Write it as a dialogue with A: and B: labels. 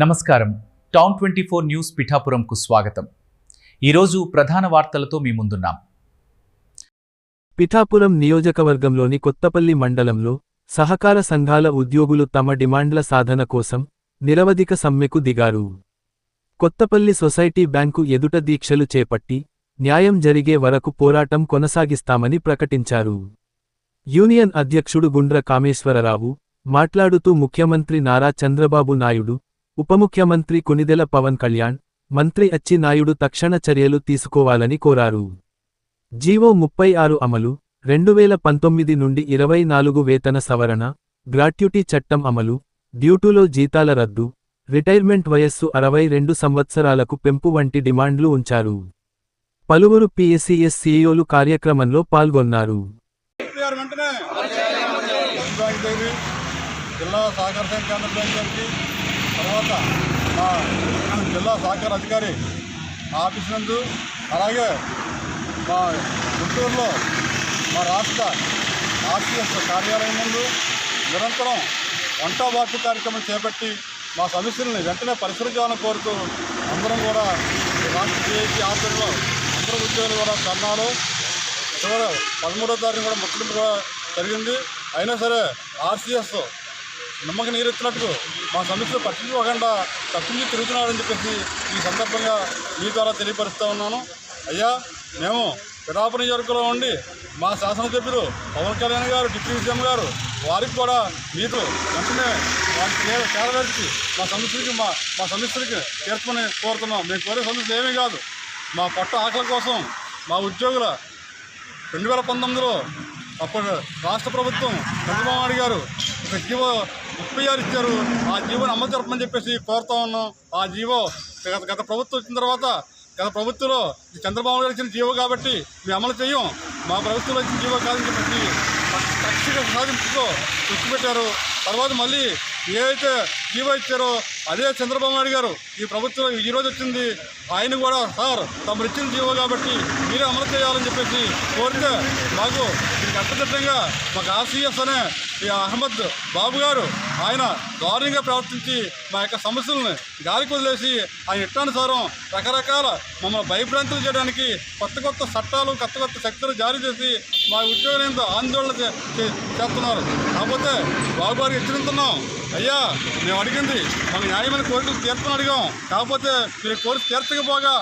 A: నమస్కారం. Town 24 news పిఠాపురంకు స్వాగతం. ఈరోజు ప్రధాన వార్తలతో మీ ముందున్నాం.
B: పిఠాపురం నియోజకవర్గంలోని కొత్తపల్లి మండలంలో సహకార సంఘాల ఉద్యోగులు తమ డిమాండ్ల సాధన కోసం నిరవధిక సమ్మెకు దిగారు. కొత్తపల్లి సొసైటీ బ్యాంకు ఎదుట దీక్షలు చేపట్టి న్యాయం జరిగే వరకు పోరాటం కొనసాగిస్తామని ప్రకటించారు. యూనియన్ అధ్యక్షుడు గుండ్ర కామేశ్వరరావు మాట్లాడుతూ ముఖ్యమంత్రి నారా చంద్రబాబు నాయుడు, ఉప ముఖ్యమంత్రి కొనిదెల పవన్ కళ్యాణ్, మంత్రి అచ్చి నాయుడు తక్షణ చర్యలు తీసుకోవాలని కోరారు. జీవో 36 అమలు, 2019 నుండి 24 వేతన సవరణ, గ్రాట్యుటీ చట్టం అమలు, డ్యూటీలో జీతాల రద్దు, రిటైర్మెంట్ వయస్సు 62 సంవత్సరాలకు పెంపు వంటి డిమాండ్లు ఉంచారు. పలువురు పిఎస్సిఎస్ సిఇఓలు కార్యక్రమంలో పాల్గొన్నారు.
C: జిల్లా సహకార సంఘ కేంద్ర బ్యాంక్ గారికి, తర్వాత మా జిల్లా సహకార అధికారి ఆఫీస్ నందు, అలాగే మా గుంటూరులో మా రాష్ట్ర ఆర్సీఎస్ కార్యాలయం ముందు నిరంతరం వంట వార్పు కార్యక్రమం చేపట్టి మా సమస్యలను వెంటనే పరిష్కరించాలని కోరుతూ అందరం కూడా రాష్ట్ర సిఐటి ఆధ్వర్యంలో అందరూ ఉద్యోగులు కూడా ధర్నాలు 13వ తారీఖు కూడా ముఖ్యమంత్రి కూడా జరిగింది. అయినా సరే ఆర్సీఎస్ నమ్మక నీరెత్తినట్టు మా సమస్యలు పట్టించుకోకుండా తప్పించి తిరుగుతున్నారని చెప్పేసి ఈ సందర్భంగా మీ ద్వారా తెలియపరుస్తూ ఉన్నాను. అయ్యా, మేము పిఠాపురం నియోజకవర్గంలో ఉండి మా శాసనసభ్యులు పవన్ కళ్యాణ్ గారు, డిప్యూటీ సీఎం గారు వారికి కూడా మీరు వెంటనే కేరళకి మా సమస్యలకి తీర్చమని కోరుతున్నాం. మేము కోరే సమస్యలు ఏమీ కాదు. మా పొట్ట ఆకలి కోసం మా ఉద్యోగుల 2019లో అప్పుడు రాష్ట్ర ప్రభుత్వం చంద్రబాబు నాయుడు గారు ఒక జీవో 36 ఇచ్చారు. ఆ జీవోని అమలు జరపమని చెప్పేసి కోరుతా ఉన్నాం. ఆ జీవో గత ప్రభుత్వం వచ్చిన తర్వాత గత ప్రభుత్వంలో చంద్రబాబు గారు ఇచ్చిన జీవో కాబట్టి మేము అమలు చేయం, మా ప్రభుత్వంలో ఇచ్చిన జీవో కాదని చెప్పేసి కక్షిగా సాధింపుతో పెట్టారు. తర్వాత మళ్ళీ ఏదైతే జీవో ఇచ్చారో అదే చంద్రబాబు నాయుడు గారు ఈ ప్రభుత్వం ఈరోజు వచ్చింది. ఆయన కూడా సార్ తమరు ఇచ్చిన జీవో కాబట్టి మీరే అమలు చేయాలని చెప్పేసి కోరితే మాకు దీనికి అర్థదిట్టంగా మాకు ఆర్సీఎస్ అనే ఈ అహ్మద్ బాబు గారు ఆయన దారుణంగా ప్రవర్తించి మా యొక్క సమస్యలను గాలికి వదిలేసి ఆయన ఇష్టానుసారం రకరకాల మమ్మల్ని భయభ్రాంతులు చేయడానికి కొత్త చట్టాలు, కొత్త శక్తులు జారీ చేసి మా ఉద్యోగులంతా ఆందోళన చేస్తున్నారు. కాకపోతే బాబు గారికి హెచ్చరిస్తున్నాం, అయ్యా మేము అడిగింది మాకు న్యాయమైన కోరికలు తీర్చని అడిగాం. కాకపోతే మీరు కోరిక తీర్చకపోగా